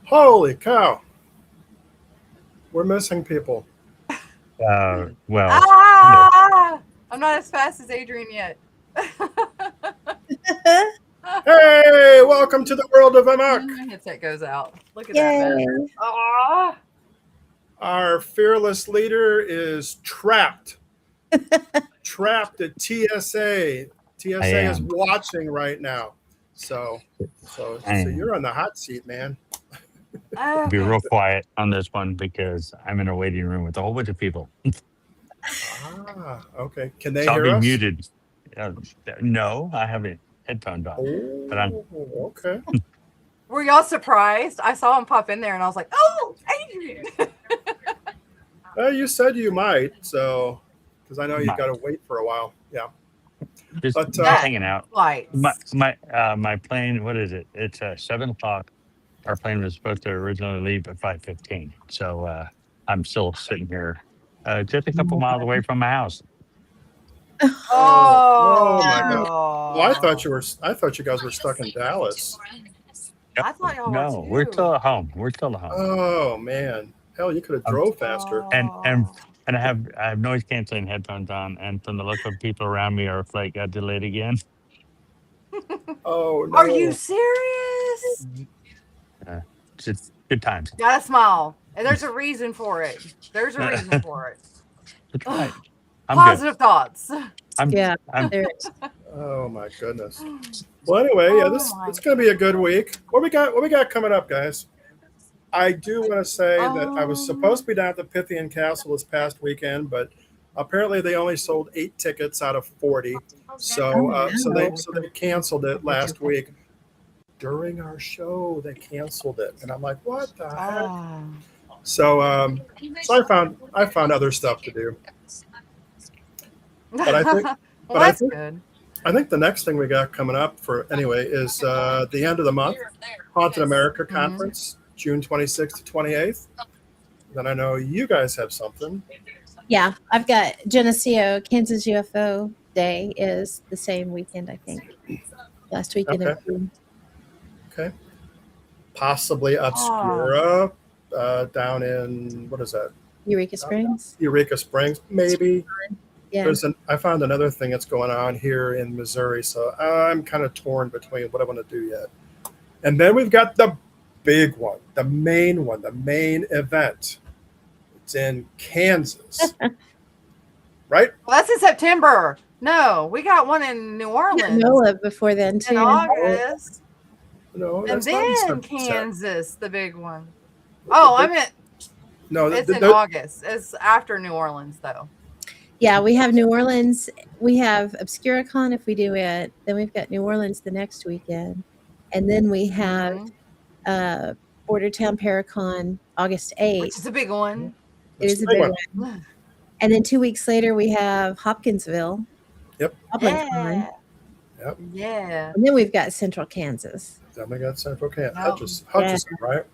Holy cow. We're missing people. Well, Ah! I'm not as fast as Adrian yet. Hey, welcome to the world of A.M.O.K. My headset goes out. Look at that mess. Yay. Ah! Our fearless leader is trapped. Trapped at TSA. TSA is am. watching right now. So you're on the hot seat, man. Be Okay. real quiet on this one because I'm in a waiting room with a whole bunch of people. Okay. Can they So I'll hear be us? muted. Uh, no, I have a headphones on, but I'm Oh, okay. Were y'all surprised? I saw him pop in there and I was like, oh, Adrian. You said you might, so because I know you my, got to wait for a while. Yeah. just But just That hanging out. My lights. my my plane. What is it? It's 7 o'clock. Our plane was supposed to originally leave at 5:15. So I'm still sitting here, just a couple miles away from my house. oh my God. Well, Oh. I thought you guys were stuck in Dallas. Yep. I thought y'all were No, we're too. still at home. We're still at home. Oh man. Hell, you could have drove faster. and and Oh. and I have noise canceling headphones on, and from the look of people around me, our flight got delayed again. Oh Are you no. serious? Uh, just good times. Gotta smile. And there's a reason for it. There's a reason for it. That's Ugh. right. I'm good. Positive thoughts. I'm Yeah, I'm there is. Oh my goodness. Well, anyway, yeah, Oh this my it's gonna be a good week. What we got coming up, guys? I do want to say that I was supposed um to be down at the Pythian Castle this past weekend, but apparently they only sold 8 tickets out of 40. Oh So no. so they canceled it last week. During our show, they canceled it, and I'm like, what the heck? ah. So I found other stuff to do. But I think Well, but I that's think good. I think the next thing we got coming up for anyway is the end of the month, Haunted America Mhm. Conference, June 26th to 28th. Then I know you guys have something. Yeah, I've got Geneseo, Kansas UFO Day is the same weekend, I think. Last weekend Okay, of June. okay. Possibly Oh. Obscura down in, what is that? Eureka Springs. Eureka Springs, maybe. Yeah. I found another thing that's going on here in Missouri, so I'm kind of torn between what I want to do yet. And then we've got the big one, the main event. It's in Kansas, right? Well, that's in September. No, we got one in New Yeah, Orleans NOLA before then in too. August. No, And that's not in then September. Kansas, the big one. Oh, I meant No, it's in August. It's after New Orleans, though. Yeah, we have New Orleans. We have ObscuraCon if we do it. Then we've got New Orleans the next weekend. And then we have Mhm. uh, Bordertown Paracon August Which 8th. is a big one. It it's is the a big big one. one. And then 2 weeks later, we have Hopkinsville, Yep, GoblinCon. Yeah. yep. Yeah. And then we've got Central Kansas. Then we got Central Kansas, Yep. Hutchinson, right?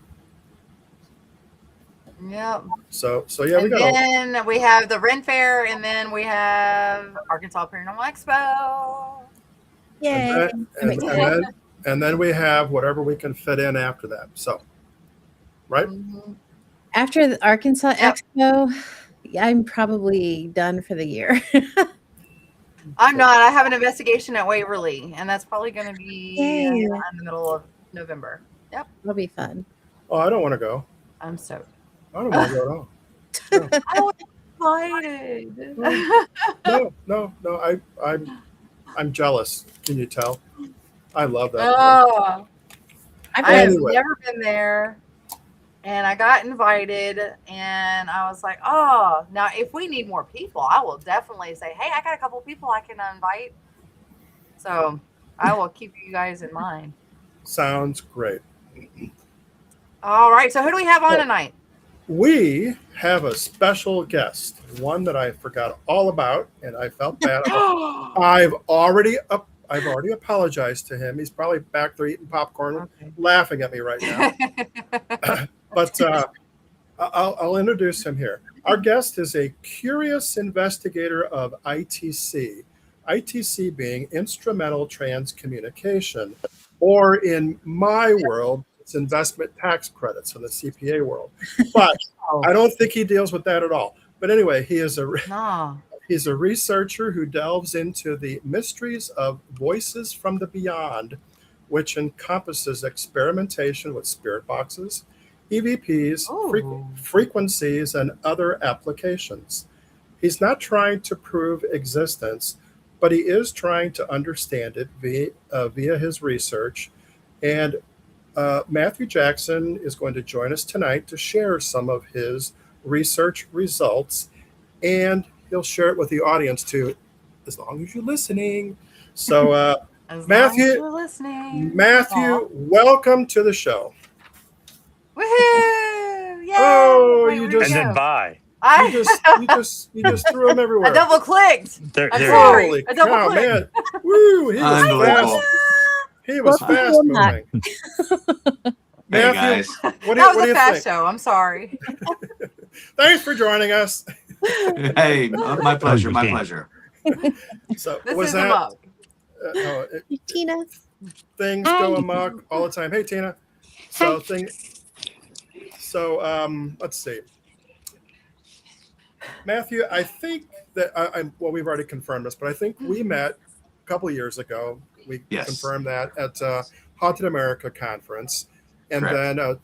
Yep. So yeah, we And got all. then we have the Ren Fair, and then we have Arkansas Paranormal Expo. And Yay. then, I'm and, and excited. then and then we have whatever we can fit in after that. So, right? Mhm. After the Arkansas Yep. Expo, I'm probably done for the year. I'm not. I have an investigation at Waverly, and that's probably going to be Yay. in the middle of November. Yep. It'll be fun. Oh, I don't want to go. I'm stoked. I don't want to go at all. No, I was excited. no. I'm jealous. Can you tell? I love that. Place. Oh, I've I have read Anyway, never been there, and I got invited, and I was like, oh, now if we need more people, I will definitely say, hey, I got a couple people I can invite. So I will keep you guys in mind. sounds great. All right. So who do we have on tonight? We have a special guest, one that I forgot all about, and I felt bad about. I've already apologized to him. He's probably back there eating popcorn, Okay. laughing at me right now. But I'll introduce him here. Our guest is a curious investigator of ITC. ITC being instrumental transcommunication, or in my world, It's investment tax credits in the CPA world. But I don't think he deals with that at all. But anyway, he's a researcher who delves into the mysteries of voices from the beyond, which encompasses experimentation with spirit boxes, EVPs, frequencies, and other applications. He's not trying to prove existence, but he is trying to understand it via his research. And Matthew Jackson is going to join us tonight to share some of his research results, and he'll share it with the audience too, as long as you're listening. So, Matthew, welcome to the show. Woohoo! Yay! Oh, Wait, you where'd just he And go? then bye. you just threw them everywhere. I double clicked. There I'm you sorry. Holy I double cow, clicked. man! Woo! He was Unbelievable. fast. He was Welcome fast to A.M.O.K. moving. Hey, Matthew, guys. what That was do a you fast think? show. I'm sorry. Thanks for joining us. Hey, my pleasure. My Understand. pleasure. So This was is that A.M.O.K. Tina. things Hi. go amok all the time? Hey, Tina. So let's see. Matthew, I think that well, we've already confirmed this, but I think we met a couple of years ago. We Yes. confirmed that at Haunted America conference, and Correct.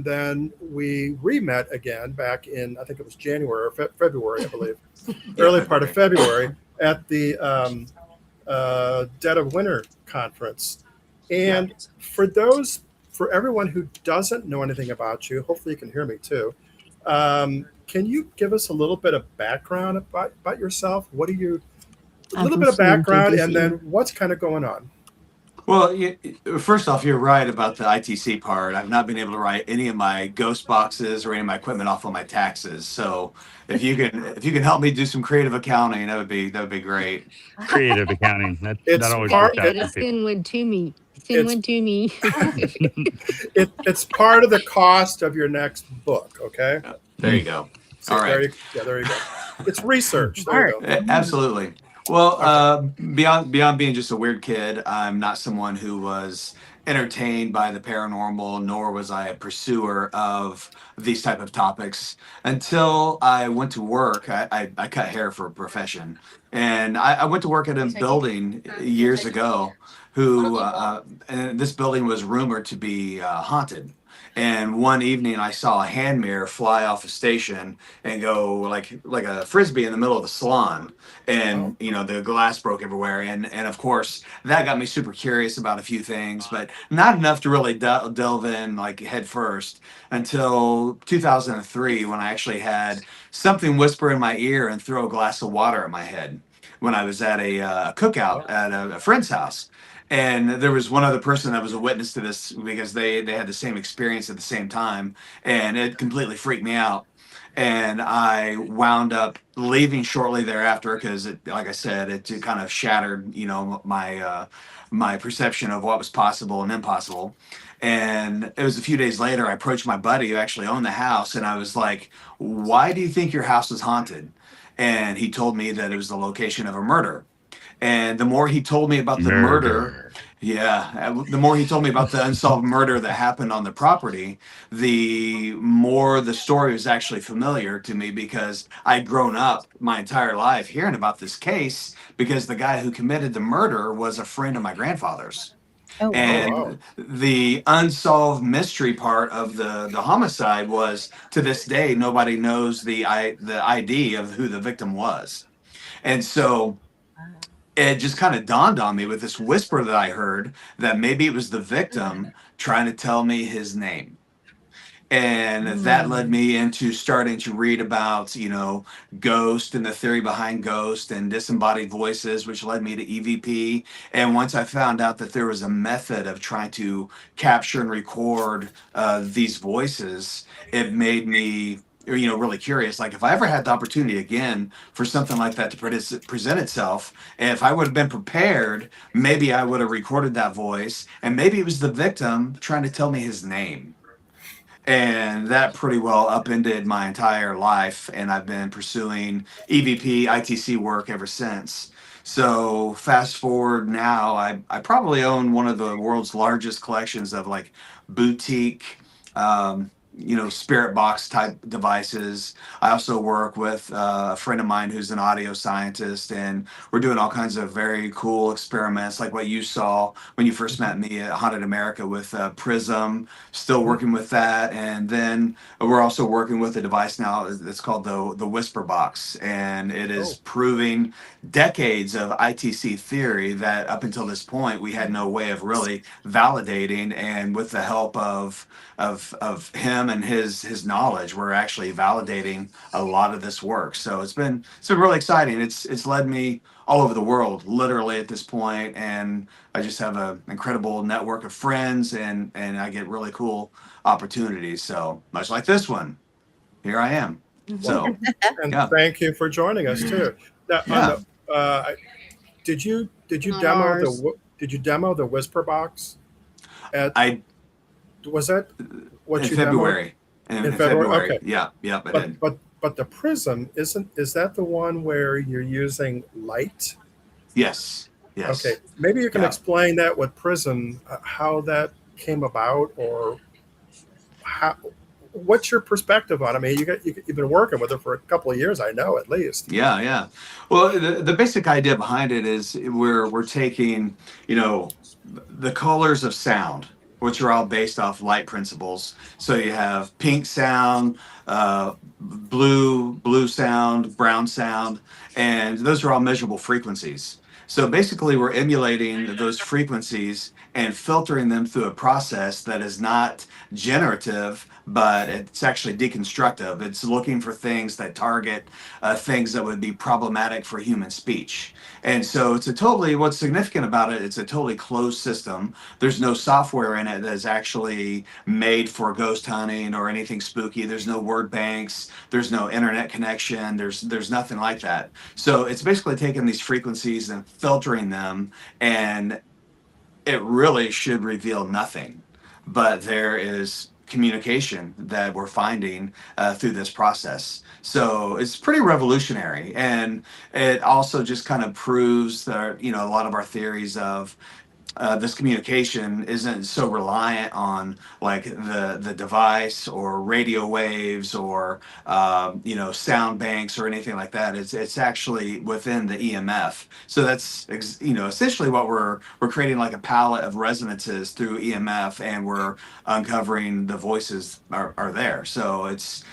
then we re-met again back in, I think it was January or February, I believe, Yeah, early part of February at the Dead of Winter conference. And for everyone who doesn't know anything about you, hopefully you can hear me too. Can you give us a little bit of background about yourself? What are you? A little bit of background, and then what's kind of going on? Well, first off, you're right about the ITC part. I've not been able to write any of my ghost boxes or any of my equipment off on my taxes. So if you can help me do some creative accounting, that would be great. Creative accounting. That It's always part- works out for people. Send one to me. It's- Send one to me. It's part of the cost of your next book. Okay. There you go. So All right. there you go. It's research. There you go. Absolutely. Well, beyond being just a weird kid, I'm not someone who was entertained by the paranormal, nor was I a pursuer of these type of topics until I went to work. I cut hair for a profession, and I went to work at a building years ago. And this building was rumored to be haunted. And one evening, I saw a hand mirror fly off a station and go like a frisbee in the middle of the salon, and the glass broke everywhere. And of course, that got me super curious about a few things, but not enough to really delve in like head first until 2003, when I actually had something whisper in my ear and throw a glass of water at my head when I was at a cookout at a friend's house. And there was one other person that was a witness to this because they had the same experience at the same time, and it completely freaked me out. And I wound up leaving shortly thereafter because, like I said, it kind of shattered, my perception of what was possible and impossible. And it was a few days later, I approached my buddy who actually owned the house, and I was like, "Why do you think your house is haunted?" And he told me that it was the location of a murder. And the more he told me about the murder, the more he told me about the unsolved murder that happened on the property, the more the story was actually familiar to me, because I'd grown up my entire life hearing about this case because the guy who committed the murder was a friend of my grandfather's. Oh, And wow. the unsolved mystery part of the homicide was, to this day, nobody knows the ID of who the victim was. And so it just kind of dawned on me with this whisper that I heard that maybe it was the victim trying to tell me his name. And that led me into starting to read about, ghost and the theory behind ghost and disembodied voices, which led me to EVP. And once I found out that there was a method of trying to capture and record these voices, it made me really curious. Like, if I ever had the opportunity again for something like that to present itself, and if I would have been prepared, maybe I would have recorded that voice, and maybe it was the victim trying to tell me his name. And that pretty well upended my entire life, and I've been pursuing EVP, ITC work ever since. So fast forward now, I probably own one of the world's largest collections of like boutique, spirit box type devices. I also work with a friend of mine who's an audio scientist, and we're doing all kinds of very cool experiments, like what you saw when you first met me at Haunted America with PRISM. Still working with that, and then we're also working with a device now. It's called the Whisper Box, and it is Oh. proving decades of ITC theory that up until this point we had no way of really validating. And with the help of him and his knowledge, we're actually validating a lot of this work. So it's been really exciting. It's led me all over the world, literally at this point, and I just have an incredible network of friends, and I get really cool opportunities. So much like this one, here I am. So And yeah, thank you for joining us too. Now, on yeah. the, did you On demo ours. did you demo the Whisper Box? At I was that what in you demoed February. In in February? February, Okay, yeah, I did. but the Prism is that the one where you're using light? Yes, Okay, yes, maybe you can yeah. explain that with Prism, how that came about, or how. What's your perspective on it? I mean, you've been working with it for a couple of years, I know, at least. Yeah, yeah. Well, the basic idea behind it is we're taking, the colors of sound, which are all based off light principles. So you have pink sound, blue sound, brown sound, and those are all measurable frequencies. So basically, we're emulating those frequencies and filtering them through a process that is not generative, but it's actually deconstructive. It's looking for things that target things that would be problematic for human speech. And so what's significant about it, it's a totally closed system. There's no software in it that is actually made for ghost hunting or anything spooky. There's no word banks, there's no internet connection, there's nothing like that. So it's basically taking these frequencies and filtering them, and it really should reveal nothing. But there is communication that we're finding through this process. So it's pretty revolutionary. And it also just kind of proves that, a lot of our theories of this communication isn't so reliant on like the device or radio waves or sound banks or anything like that. It's actually within the EMF. So that's essentially what we're creating, like a palette of resonances through EMF, and we're uncovering the voices are there. So it's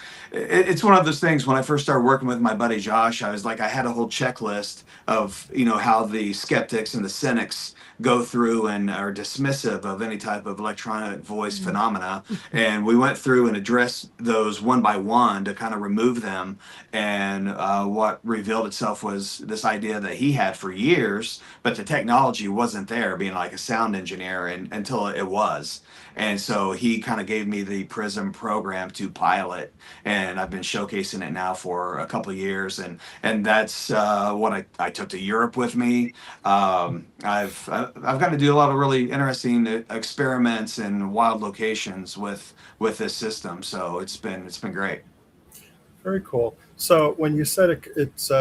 one of those things. When I first started working with my buddy Josh, I had a whole checklist of how the skeptics and the cynics go through and are dismissive of any type of electronic voice phenomena. And we went through and addressed those one by one to kind of remove them. And what revealed itself was this idea that he had for years, but the technology wasn't there, being like a sound engineer, until it was. And so he kind of gave me the PRISM program to pilot, and I've been showcasing it now for a couple of years, and that's what I took to Europe with me. I've got to do a lot of really interesting experiments in wild locations with this system. So it's been great. Very cool. So when you said it's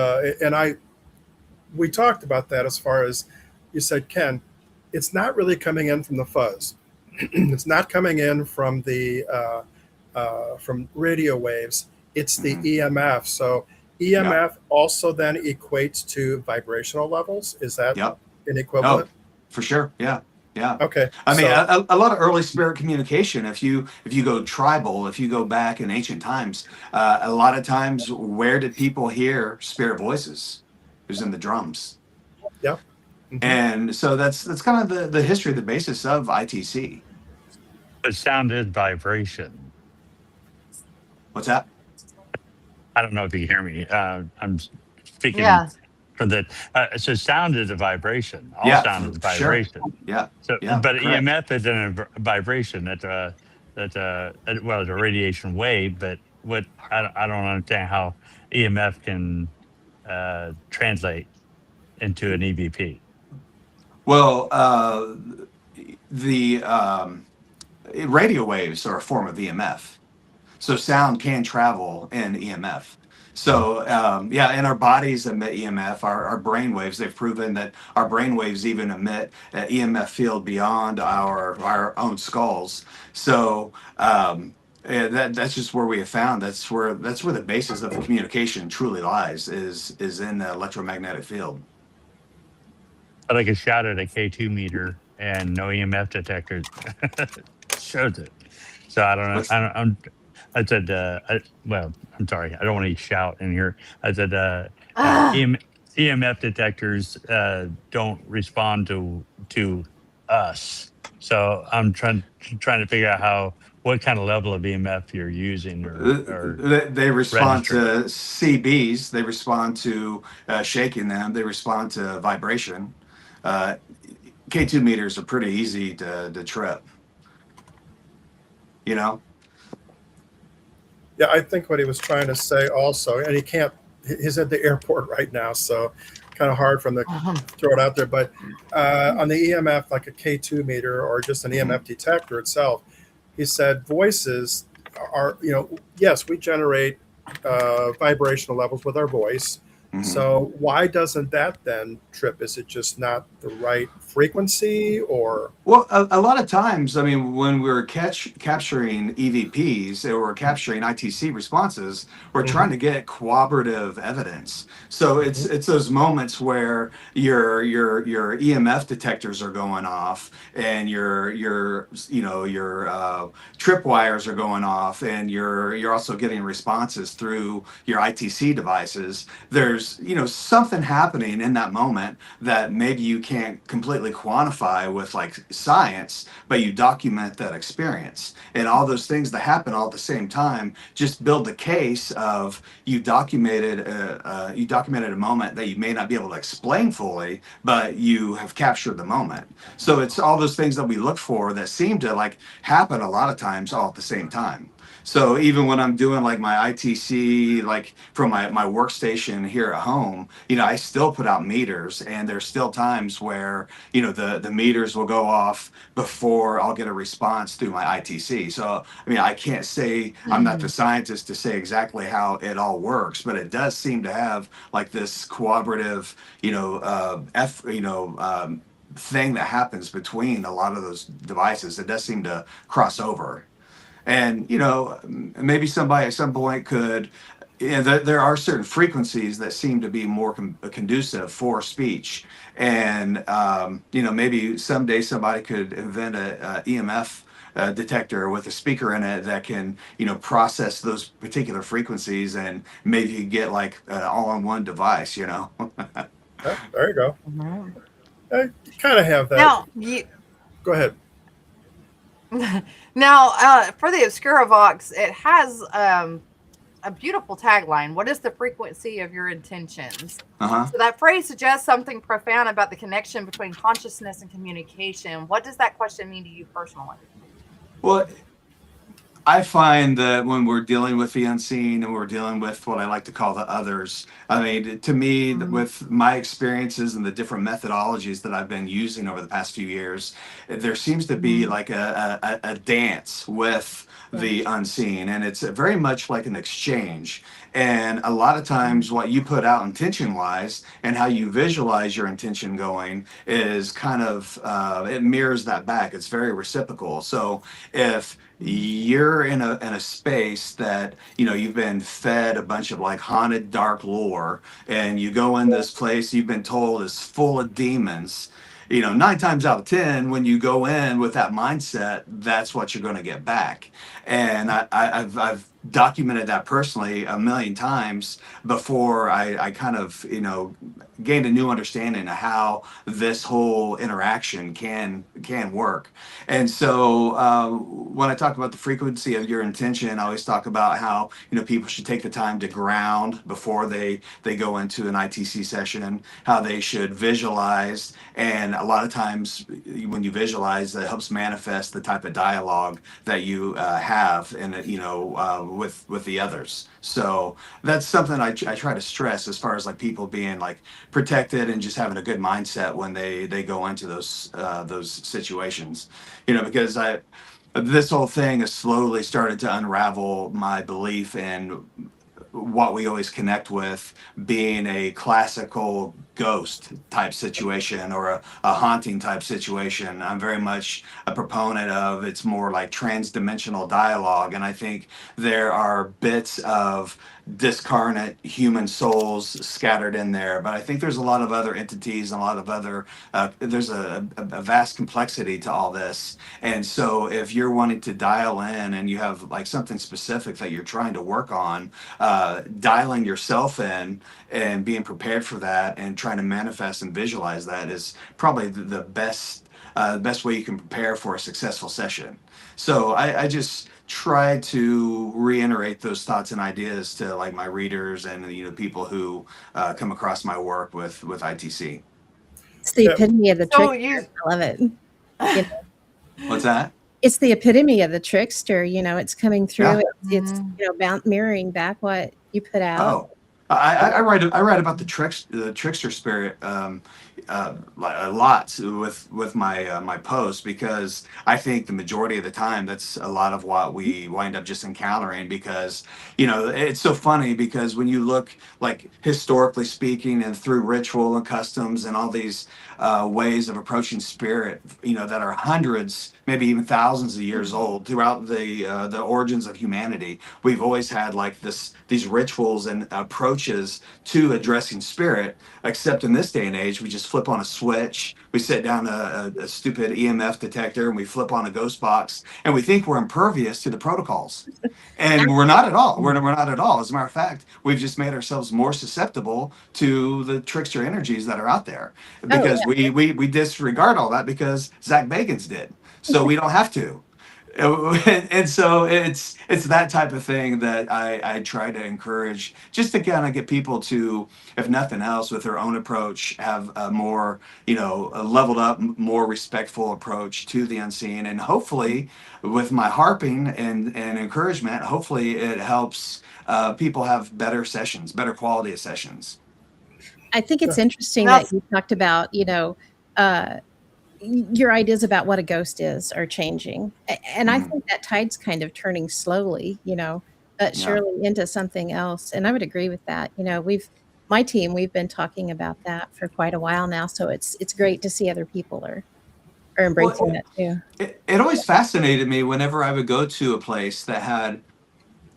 we talked about that, as far as you said, Ken, it's not really coming in from the fuzz. It's not coming in from radio waves. It's the Mhm. EMF. So Yeah. EMF also then equates to vibrational levels. Is that Yep. an Oh, equivalent? for sure. Yeah. Yeah. Okay. I mean, So a lot of early spirit communication. If you go tribal, if you go back in ancient times, a lot of times, where did people hear spirit voices? It was in the drums. yeah. Hmm. And so that's kind of the history, the basis of ITC. But sound is vibration. What's that? I don't know if you can hear me. I'm speaking Yeah. for the. So sound is a vibration. All Yeah, sound is for sure. vibration. Yeah, So, yeah, but correct. EMF is a vibration well, it's a radiation wave. But I don't understand how EMF can translate into an EVP. Well, the radio waves are a form of EMF. So sound can travel in EMF. So yeah, and our bodies emit EMF. Our brain waves. They've proven that our brain waves even emit an EMF field beyond our own skulls. So yeah, that's just where we have found that's where the basis of the communication truly lies is in the electromagnetic field. But I could shout at a K2 meter and no EMF detector shows it. So I don't know. What's I said, well, I'm sorry. I don't want to shout in here. I said, Ah, EMF detectors don't respond to us. So I'm trying to figure out what kind of level of EMF you're using or they respond registering. to CBs. They respond to shaking them. They respond to vibration. Uh, K2 meters are pretty easy to trip. You know. Yeah, I think what he was trying to say also, and he can't. He's at the airport right now, so kind of hard for him to throw it out there. But on the EMF, like a K2 meter or just an EMF detector itself, he said voices are, yes, we generate vibrational levels with our voice. Mhm. So why doesn't that then trip? Is it just not the right frequency or? Well, a lot of times, I mean, when we're capturing EVPs or we're capturing ITC responses, we're trying Mhm, to get cooperative evidence. So mhm. it's those moments where your EMF detectors are going off and your tripwires are going off, and you're also getting responses through your ITC devices. There's something happening in that moment that maybe you can't completely quantify with like science, but you document that experience. And all those things that happen all at the same time just build the case of you documented a moment that you may not be able to explain fully, but you have captured the moment. So it's all those things that we look for that seem to like happen a lot of times all at the same time. So even when I'm doing like my ITC, like from my workstation here at home, I still put out meters, and there's still times where, the meters will go off before I'll get a response through my ITC. So, I mean, I can't say, I'm not the scientist to say exactly how it all works, but it does seem to have like this cooperative, thing that happens between a lot of those devices. It does seem to cross over. And maybe somebody at some point could, there are certain frequencies that seem to be more conducive for speech. And maybe someday somebody could invent a EMF detector with a speaker in it that can process those particular frequencies, and maybe you get like all-in-one device. Yeah, there you go. mhm. You kind of have that. Now, you Go ahead. now for the Obscura Vox, it has a beautiful tagline. What is the frequency of your intentions? Uh-huh. So that phrase suggests something profound about the connection between consciousness and communication. What does that question mean to you personally? Well, I find that when we're dealing with the unseen and we're dealing with what I like to call the others, I mean, to me, Mhm. with my experiences and the different methodologies that I've been using over the past few years, there seems to be Mhm. like a dance with Yeah. the unseen, and it's very much like an exchange. And a lot of Mhm. times, what you put out intention wise and how you visualize your intention going is kind of, it mirrors that back. It's very reciprocal. So if Mhm. you're in a space that you've been fed a bunch of like haunted dark lore, and you go in this place you've been told is full of demons, 9 times out of 10 when you go in with that mindset, that's what you're going to get back. And I've documented that personally a million times before I kind of gained a new understanding of how this whole interaction can work. And so when I talk about the frequency of your intention, I always talk about how people should take the time to ground before they go into an ITC session, how they should visualize, and a lot of times when you visualize, it helps manifest the type of dialogue that you have and with the others. So that's something I try to stress as far as like people being like protected and just having a good mindset when they go into those situations, because this whole thing has slowly started to unravel my belief in what we always connect with being a classical ghost type situation or a haunting type situation. I'm very much a proponent of it's more like trans-dimensional dialogue, and I think there are bits of discarnate human souls scattered in there, but I think there's a lot of other entities and a lot of other there's a vast complexity to all this. And so if you're wanting to dial in and you have like something specific that you're trying to work on, dialing yourself in and being prepared for that and trying to manifest and visualize that is probably the best way you can prepare for a successful session. So I just try to reiterate those thoughts and ideas to like my readers and people who come across my work with ITC. It's the Yeah. epitome of the So trickster. you, I love it. You know, What's that? it's the epitome of the trickster. It's coming through. Yeah. It's mirroring back what you put out. Oh, I write about the trickster spirit a lot with my my posts, because I think the majority of the time that's a lot of what we wind up just encountering. Because it's so funny, because when you look like historically speaking and through ritual and customs and all these ways of approaching spirit, that are hundreds, maybe even thousands of years old throughout the origins of humanity, we've always had like these rituals and approaches to addressing spirit. Except in this day and age, we just flip on a switch, we set down a stupid EMF detector, and we flip on a ghost box, and we think we're impervious to the protocols. And we're not at all. We're not at all. As a matter of fact, we've just made ourselves more susceptible to the trickster energies that are out there, because we disregard all that because Zach Bagans did. So we don't have to. And so it's that type of thing that I try to encourage, just to kind of get people to, if nothing else, with their own approach, have a more a leveled up, more respectful approach to the unseen. And hopefully with my harping and encouragement, hopefully it helps people have better sessions, better quality of sessions. I think it's interesting that you talked about, your ideas about what a ghost is are changing. And I think that tide's kind of turning slowly, but surely into something else. And I would agree with that. My team, we've been talking about that for quite a while now. So it's great to see other people are embracing that too. It always fascinated me whenever I would go to a place that had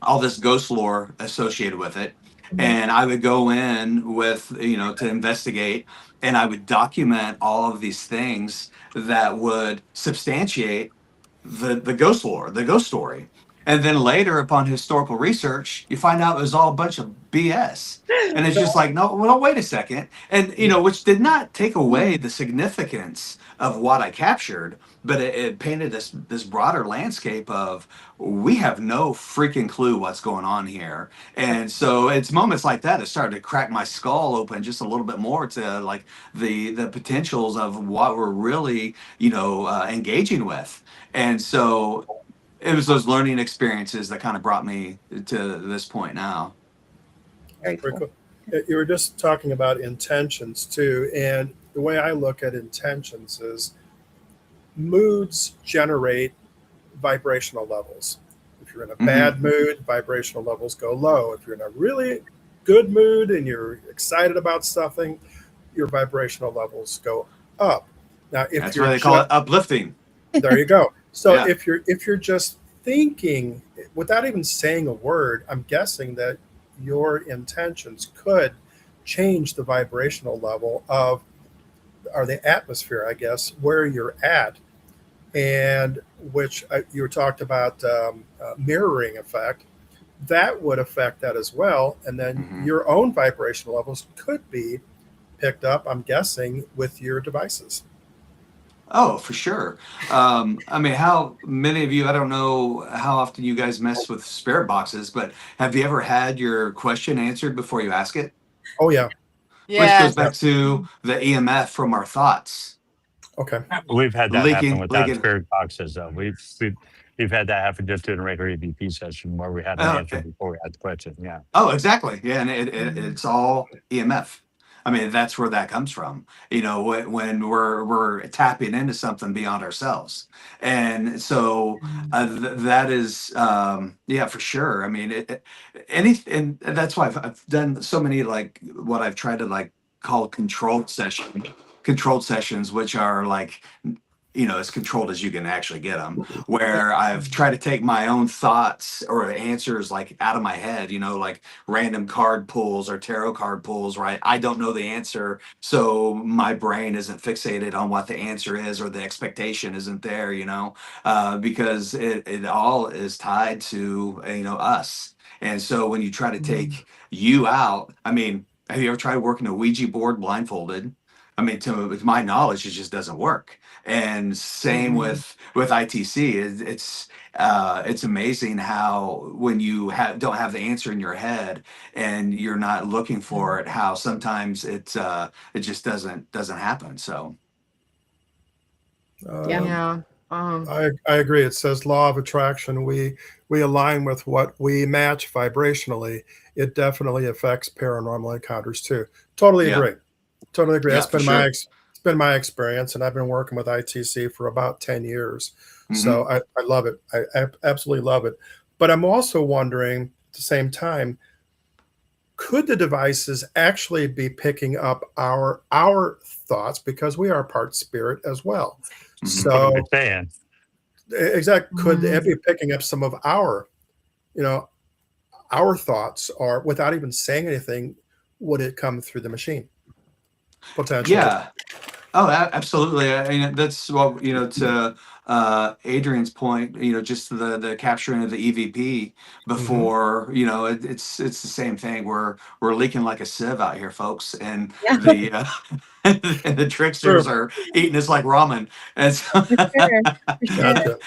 all this ghost lore associated with it. And I would go in with, to investigate, and I would document all of these things that would substantiate the ghost lore, the ghost story. And then later, upon historical research, you find out it was all a bunch of BS. And it's just like, no, well, wait a second. And, which did not take away the significance of what I captured, but it painted this broader landscape of, we have no freaking clue what's going on here. And so it's moments like that that started to crack my skull open just a little bit more to like the potentials of what we're really, engaging with. And so it was those learning experiences that kind of brought me to this point now. Very cool. You were just talking about intentions too. And the way I look at intentions is moods generate vibrational levels. If you're in a bad mood, vibrational levels go low. If you're in a really good mood and you're excited about something, your vibrational levels go up. Now, if that's why they call it uplifting. There you go. So if you're just thinking without even saying a word, I'm guessing that your intentions could change the vibrational level of, or the atmosphere, I guess, where you're at. And which you talked about mirroring effect, that would affect that as well. And then your own vibrational levels could be picked up, I'm guessing, with your devices. Oh, for sure. I mean, how many of you, I don't know how often you guys mess with spirit boxes, but have you ever had your question answered before you ask it? Oh, yeah. Which goes back to the EMF from our thoughts. Okay. We've had that happen without leaking. spirit boxes, though. We've had that happen just in a regular EVP session where we had an answer before we had the question. Yeah. Oh, exactly. Yeah, and it's all EMF. I mean, that's where that comes from. You know, when we're tapping into something beyond ourselves, and so that is, yeah, for sure. I mean, and that's why I've done so many, like what I've tried to like call controlled sessions, which are like, as controlled as you can actually get them, where I've tried to take my own thoughts or answers like out of my head, like random card pulls or tarot card pulls, right? I don't know the answer. So my brain isn't fixated on what the answer is, or the expectation isn't there, because it all is tied to, us. And so when you try to take you out, I mean, have you ever tried working a Ouija board blindfolded? I mean, to my knowledge, it just doesn't work. And same with ITC. It's amazing how when you don't have the answer in your head and you're not looking for it, how sometimes it just doesn't happen. So Yeah. I agree. It says law of attraction. We align with what we match vibrationally. It definitely affects paranormal encounters too. Totally yeah, agree. Totally agree. yeah, That's for been sure. it's been my experience, and I've been working with ITC for about 10 years. Hmm. So I love it. I absolutely love it. But I'm also wondering at the same time, could the devices actually be picking up our thoughts, because we are part spirit as well? Hmm. What am I So saying? could Mm. it be picking up some of you know, our thoughts, or without even saying anything, would it come through the machine potentially? Yeah. Oh, absolutely. I mean, that's what, to Adrian's point, just the capturing of the EVP Hmm. before, it's the same thing. We're leaking like a sieve out here, folks, and Yeah, the and the tricksters True. are eating us like ramen, and so for sure, for sure. Gotcha.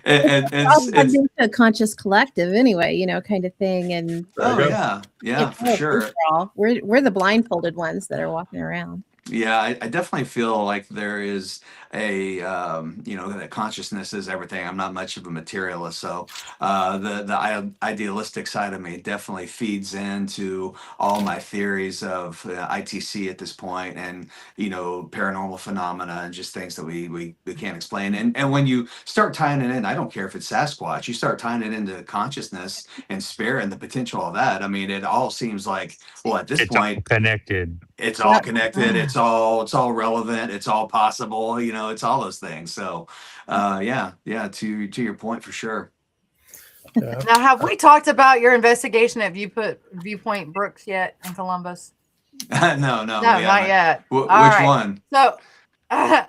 and We're all plugged it's into a conscious collective anyway, kind of thing. And There you oh go. yeah, can't yeah, for tell if we're sure. all we're the blindfolded ones that are walking around. Yeah, I definitely feel like there is a that consciousness is everything. I'm not much of a materialist, so the idealistic side of me definitely feeds into all my theories of ITC at this point, and paranormal phenomena and just things that we can't explain. And when you start tying it in, I don't care if it's Sasquatch. You start tying it into consciousness and spirit and the potential of that. I mean, it all seems like, well, at this It's all point connected. it's all Yep. connected, it's all relevant, it's all possible, it's all those things. So yeah, to your point, for sure. Yeah. Now, have we talked about your investigation at Viewpoint Brooks yet in Columbus? No, No, we not haven't. yet. All Which right. one? So,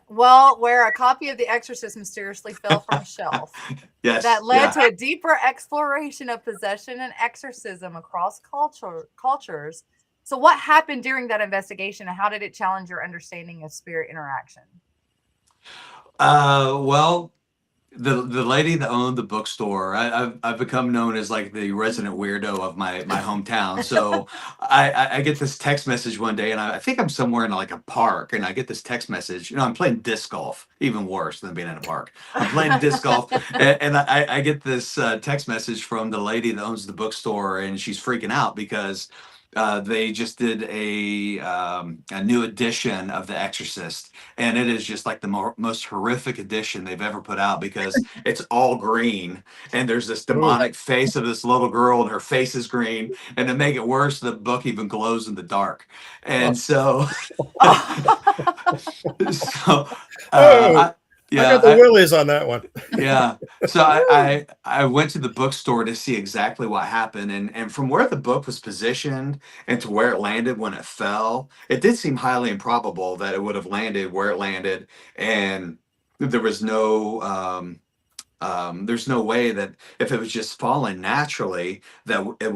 well, where a copy of The Exorcist mysteriously fell from a shelf. Yes, That led yeah. to a deeper exploration of possession and exorcism across cultures. So, what happened during that investigation, and how did it challenge your understanding of spirit interaction? Well, the lady that owned the bookstore, I've become known as like the resident weirdo of my hometown. So I get this text message one day, and I think I'm somewhere in like a park, and I get this text message. I'm playing disc golf, even worse than being in a park. I'm playing disc golf, and I get this text message from the lady that owns the bookstore, and she's freaking out because they just did a new edition of The Exorcist, and it is just like the most horrific edition they've ever put out, because it's all green, and there's this Ooh. demonic face of this little girl, and her face is green, and to make it worse, the book even glows in the dark. And so so Oh, I I yeah got the I willies on that one. yeah. So I went to the bookstore to see exactly what happened, and from where the book was positioned and to where it landed when it fell, it did seem highly improbable that it would have landed where it landed, and there was there's no way that if it was just falling naturally, that it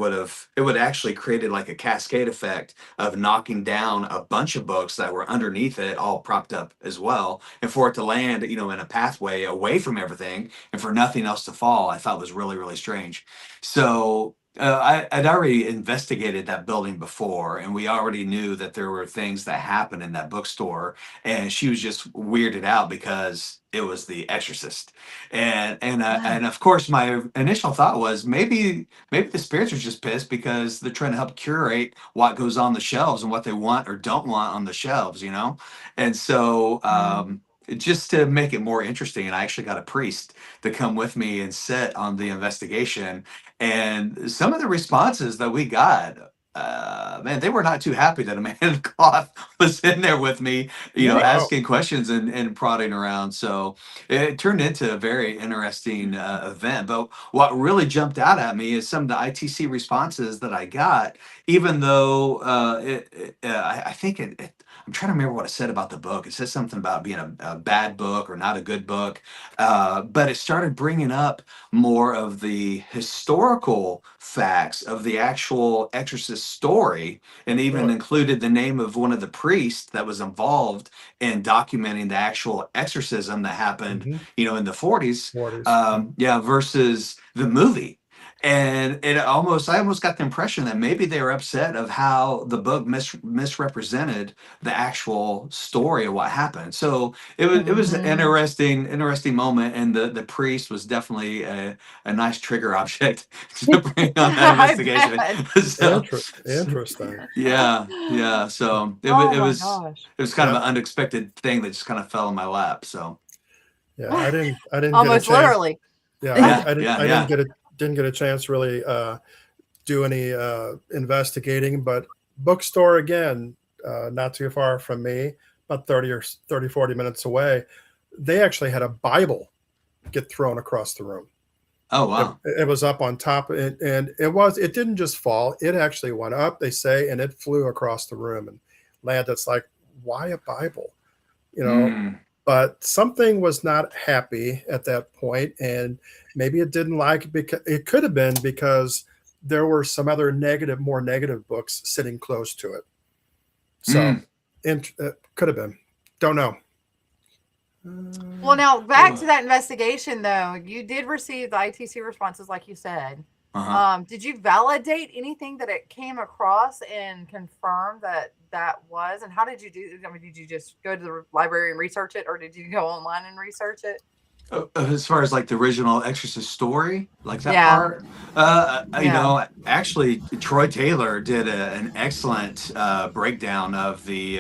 would actually created like a cascade effect of knocking down a bunch of books that were underneath it, all propped up as well, and for it to land, in a pathway away from everything, and for nothing else to fall, I thought was really, really strange. So I'd already investigated that building before, and we already knew that there were things that happened in that bookstore. And she was just weirded out because it was The Exorcist, and of course, my initial thought was maybe the spirits are just pissed because they're trying to help curate what goes on the shelves and what they want or don't want on the shelves, you know. And so, just to make it more interesting, and I actually got a priest to come with me and sit on the investigation. And some of the responses that we got, man, they were not too happy that a man in cloth was in there with me, Wow. asking questions and prodding around. So it turned into a very interesting event. But what really jumped out at me is some of the ITC responses that I got, even though I think I'm trying to remember what it said about the book. It says something about being a bad book or not a good book. But it started bringing up more of the historical facts of the actual Exorcist story, and even Really? included the name of one of the priests that was involved in documenting the actual exorcism that happened, Mm-hmm. in the 40s. 40s. Yeah, versus the movie. And I almost got the impression that maybe they were upset of how the book misrepresented the actual story of what happened. So it was an Mhm. interesting moment, and the priest was definitely a nice trigger object to bring on that I investigation. bet. So, Interesting. yeah. So it was Oh it my was gosh. it was kind of Yeah. an unexpected thing that just kind of fell in my lap. So Yeah. I didn't get a Almost chance. literally. Yeah. yeah, I didn't yeah. get a chance to really do any investigating, but bookstore again, not too far from me, about 40 minutes away. They actually had a Bible get thrown across the room. Oh It, wow. it was up on top, and it didn't just fall. It actually went up, they say, and it flew across the room and landed. It's like, why a Bible? You know, Mm, but something was not happy at that point, and maybe it didn't like it because it could have been because there were some other more negative books sitting close to it. So, mm. could have been. Don't know. Well, now back to Uh that investigation, though. You did receive the ITC responses, like you said. huh. Did you validate anything that it came across and confirm that that was? And how did you do? I mean, did you just go to the library and research it, or did you go online and research it? As far as like the original Exorcist story, like that Yeah, part, yeah. actually, Troy Taylor did an excellent breakdown of the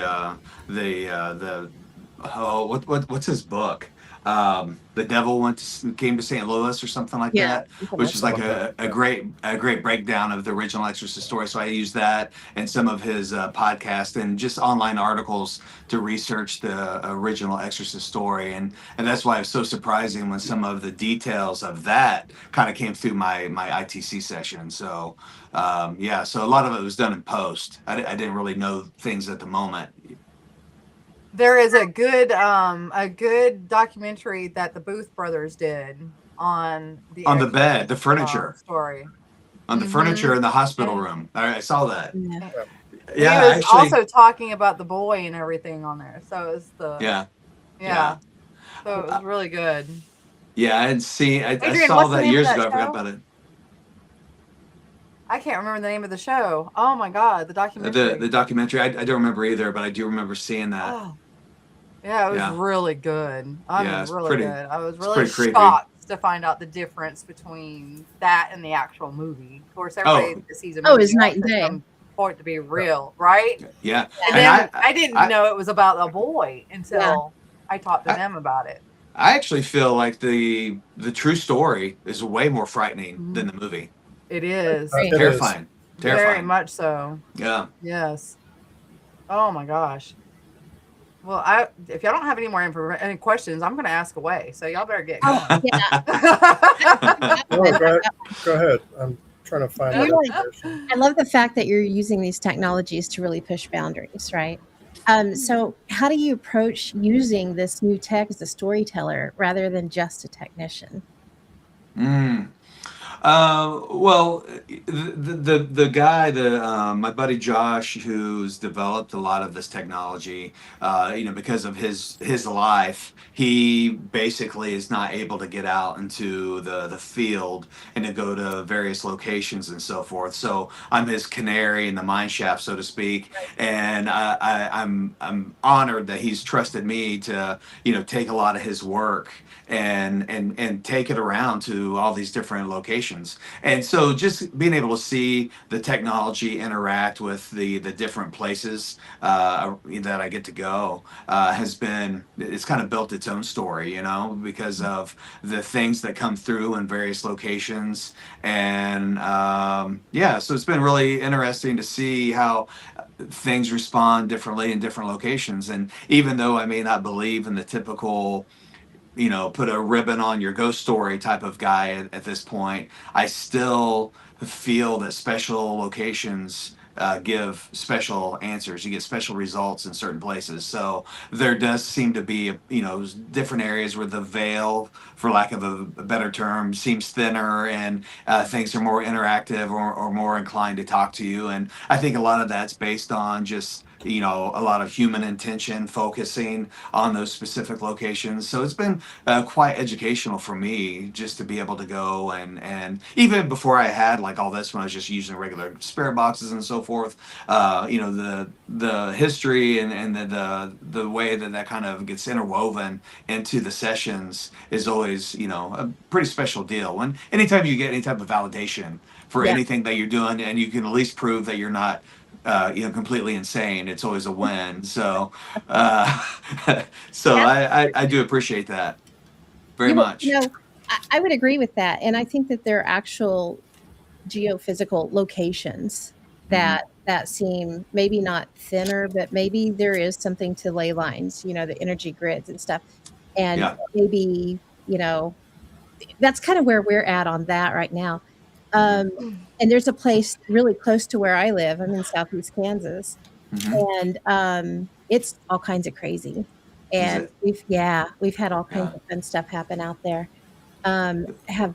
oh, what's his book? The Devil came to St. Louis or something like Yeah, that, something which like is Something like like that. a Yeah. great breakdown of the original Exorcist story. So I used that and some of his podcast and just online articles to research the original Exorcist story, and that's why it's so surprising when some of the details of that kind of came through my ITC session. So yeah, so a lot of it was done in post. I didn't really know things at the moment. There is a good documentary that the Booth brothers did on the On the bed, the Exorcist furniture, story. on the Mm-hmm. furniture in the hospital And room. I saw that. yeah. Yeah. Yeah, he I was actually, also talking about the boy and everything on there. So it's yeah, yeah. yeah. So it was really good. Yeah, I had seen. I Adrian, saw what's the that name of years that ago. I forgot show? about it. I can't remember the name of the show. Oh my god, the The documentary. documentary. I don't remember either, but I do remember seeing that. Oh, yeah, it was Yeah, really good. I yeah. mean, really good. I was It's really pretty creepy. shocked to find out the difference between that and the actual movie. Of course, everybody Oh, that sees a Oh, movie it's night wants and it day. some point to be Yeah. real, right? yeah. And And then I didn't I, know it was about a boy Yeah. until I talked to I, them about it. I actually feel like the true story is way more frightening than the movie. It is Great. It is. Terrifying, Yeah. very terrifying. much so. Yeah. Yes. Oh my gosh. Well, if y'all don't have any more any questions, I'm going to ask away. So y'all better get Oh, going. yeah. No, go ahead. I'm trying to find I that really, information. I love the fact that you're using these technologies to really push boundaries, right? So how do you approach using this new tech as a storyteller rather than just a technician? Mm. Well, the guy, my buddy Josh, who's developed a lot of this technology, because of his life, he basically is not able to get out into the field and to go to various locations and so forth. So I'm his canary in the mine shaft, so to speak, and I'm honored that he's trusted me to take a lot of his work and take it around to all these different locations. And so just being able to see the technology interact with the different places that I get to go it's kind of built its own story, because of the things that come through in various locations. And yeah, so it's been really interesting to see how things respond differently in different locations. And even though I may not believe in the typical put a ribbon on your ghost story type of guy at this point, I still feel that special locations give special answers. You get special results in certain places. So there does seem to be, different areas where the veil, for lack of a better term, seems thinner, and things are more interactive or more inclined to talk to you. And I think a lot of that's based on just a lot of human intention focusing on those specific locations. So it's been quite educational for me just to be able to go and even before I had like all this, when I was just using regular spirit boxes and so forth, the history and the way that kind of gets interwoven into the sessions is always a pretty special deal. When anytime you get any type of validation for Yeah. anything that you're doing, and you can at least prove that you're not completely insane, it's always a win. So so I do appreciate that very much. I would agree with that. And I think that there are actual geophysical locations that seem maybe not thinner, but maybe there is something to ley lines, the energy grids and stuff. And maybe, that's kind of where we're at on that right now. And there's a place really close to where I live. I'm in Southeast Kansas, and it's all kinds of crazy. And we've had all kinds of fun stuff happen out there. Have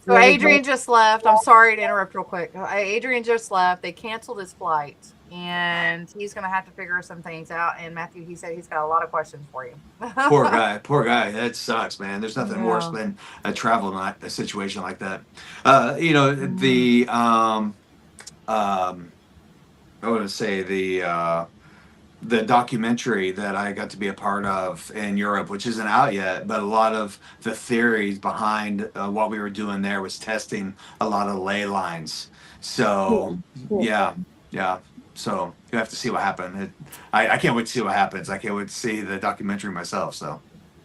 So really Adrian just left. I'm sorry to interrupt real quick. Adrian just left. They canceled his flight, and he's going to have to figure some things out. And Matthew, he said he's got a lot of questions for you. Poor guy. That sucks, man. There's nothing worse than a situation like that. I want to say the documentary that I got to be a part of in Europe, which isn't out yet, but a lot of the theories behind what we were doing there was testing a lot of ley lines. So cool. yeah. So you have to see what happened. I can't wait to see what happens. I can't wait to see the documentary myself. So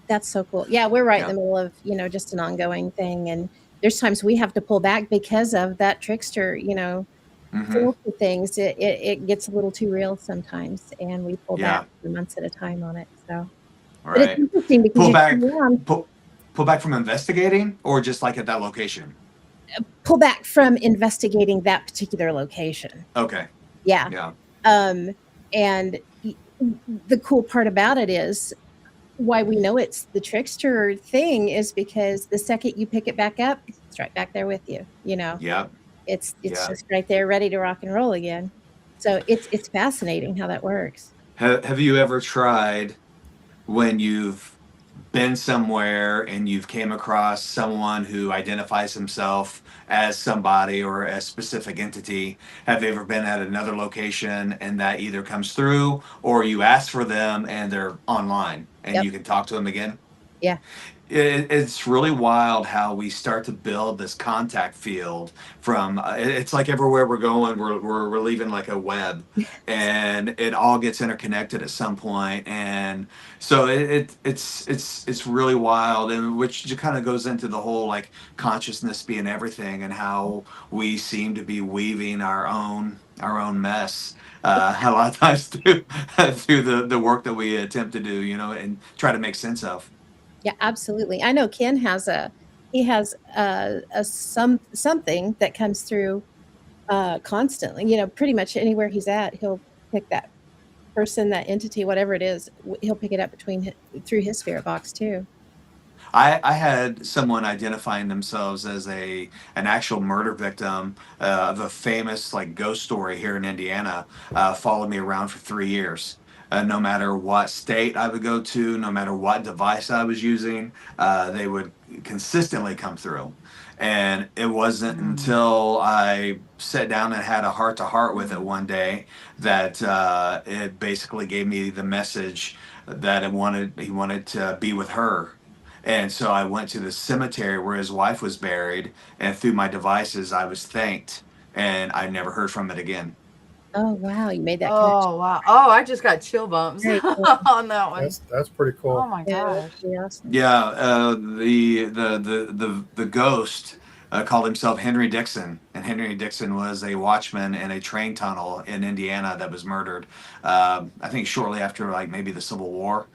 that's so cool. Yeah, we're right in the middle of just an ongoing thing, and there's times we have to pull back because of that trickster. For things, it gets a little too real sometimes, and we pull back for months at a time on it. So, but it's interesting because pull back from investigating, or just like at that location. Pull back from investigating that particular location. Okay. Yeah. And the cool part about it is why we know it's the trickster thing is because the second you pick it back up, it's right back there with you. Yeah. It's just right there, ready to rock and roll again. So it's fascinating how that works. Have you ever tried, when you've been somewhere and you've came across someone who identifies himself as somebody or a specific entity, have you ever been at another location and that either comes through, or you ask for them and they're online and you can talk to them again? Yeah. It's really wild how we start to build this contact field from it's like everywhere we're going, we're leaving like a web, and it all gets interconnected at some point. And so it's really wild, and which just kind of goes into the whole like consciousness being everything, and how we seem to be weaving our own mess a lot of times through the work that we attempt to do, and try to make sense of. Yeah, absolutely. I know Ken has something that comes through constantly. Pretty much anywhere he's at, he'll pick that person, that entity, whatever it is. He'll pick it up through his spirit box too. I had someone identifying themselves as an actual murder victim of a famous like ghost story here in Indiana. Followed me around for 3 years. No matter what state I would go to, no matter what device I was using, they would consistently come through. And it wasn't Mm. until I sat down and had a heart to heart with it one day that it basically gave me the message that he wanted to be with her. And so I went to the cemetery where his wife was buried, and through my devices, I was thanked, and I never heard from it again. Oh, wow, you made that connection. Oh wow. Oh, I just got chill bumps Very cool. on that one. That's pretty Oh cool. my Yeah, gosh. that's pretty awesome. Yeah, the ghost called himself Henry Dixon, and Henry Dixon was a watchman in a train tunnel in Indiana that was murdered. I think shortly after, like maybe the Civil War.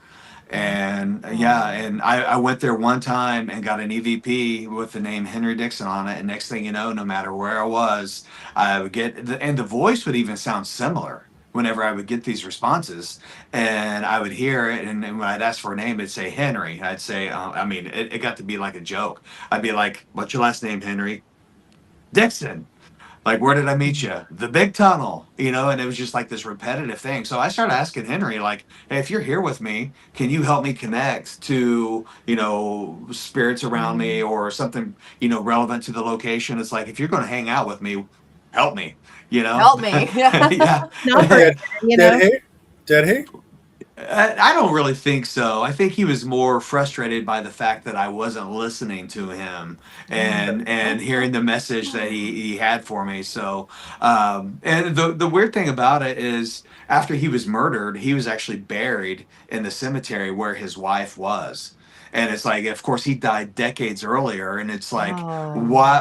And yeah, Oh. and I went there one time and got an EVP with the name Henry Dixon on it. And next thing you know, no matter where I was, I would get, and the voice would even sound similar whenever I would get these responses. And I would hear it. And when I'd ask for a name, it'd say Henry. I'd say, I mean, it got to be like a joke. I'd be like, what's your last name, Henry? Dixon. Like, where did I meet you? The big tunnel, and it was just like this repetitive thing. So I started asking Henry, like, hey, if you're here with me, can you help me connect to, spirits around me Mm. or something, relevant to the location? It's like, if you're going to hang out with me, help me, you know? Help me. Yeah. Not for Did, you did know. he? Did he? I don't really think so. I think he was more frustrated by the fact that I wasn't listening to him Mm. and hearing the message that he had for me. So, and the weird thing about it is, after he was murdered, he was actually buried in the cemetery where his wife was. And it's like, of course, he died decades earlier, and it's like, Oh.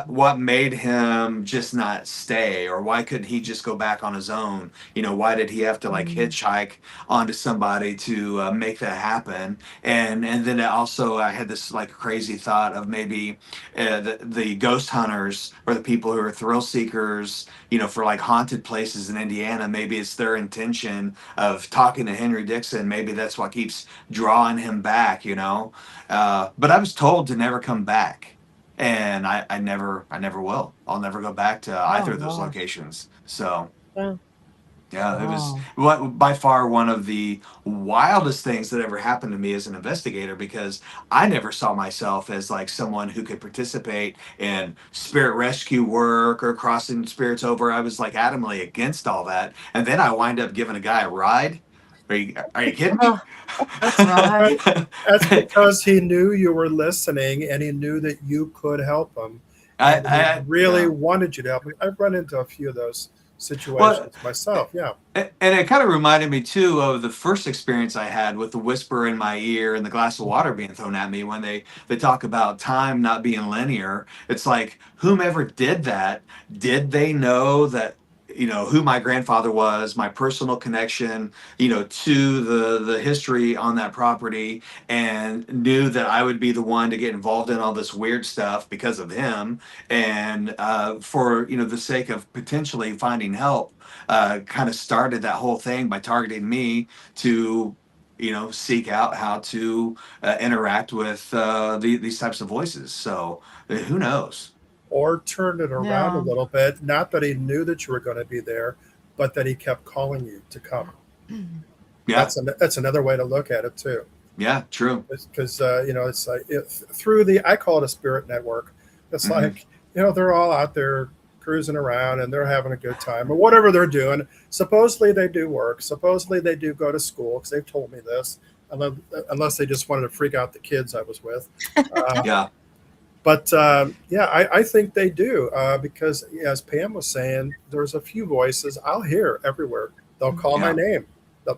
what made him just not stay, or why couldn't he just go back on his own? Why did he have to like Mm. hitchhike onto somebody to make that happen? And then also I had this like crazy thought of maybe the ghost hunters or the people who are thrill seekers, for like haunted places in Indiana. Maybe it's their intention of talking to Henry Dixon. Maybe that's what keeps drawing him back. But I was told to never come back. And I never will. I'll never go back to Oh either of those gosh. locations. So, Wow. yeah, it was Wow. by far one of the wildest things that ever happened to me as an investigator, because I never saw myself as like someone who could participate in spirit rescue work or crossing spirits over. I was like adamantly against all that. And then I wind up giving a guy a ride. Are you kidding me? Oh, right. That's because he knew you were listening and he knew that you could help him. And he really Yeah. wanted you to help him. I've run into a few of those Well, situations myself. Yeah. and it kind of reminded me too of the first experience I had with the whisper in my ear and the glass of water being thrown at me when they talk about time not being linear. It's like, whomever did that, did they know that, who my grandfather was, my personal connection, to the history on that property, and knew that I would be the one to get involved in all this weird stuff because of him, and for the sake of potentially finding help, kind of started that whole thing by targeting me to, seek out how to interact with these types of voices. So who knows? Or turned it around a Yeah. little bit. Not that he knew that you were going to be there, but that he kept calling you to come. Yeah, That's another way to look at it too. yeah, true. Because it's like through I call it a spirit network. It's Mhm. like they're all out there cruising around and they're having a good time or whatever they're doing. Supposedly they do work. Supposedly they do go to school because they've told me this. Unless they just wanted to freak out the kids I was with. Yeah. But yeah, I think they do because, as Pam was saying, there's a few voices I'll hear everywhere. They'll call my Yeah. name.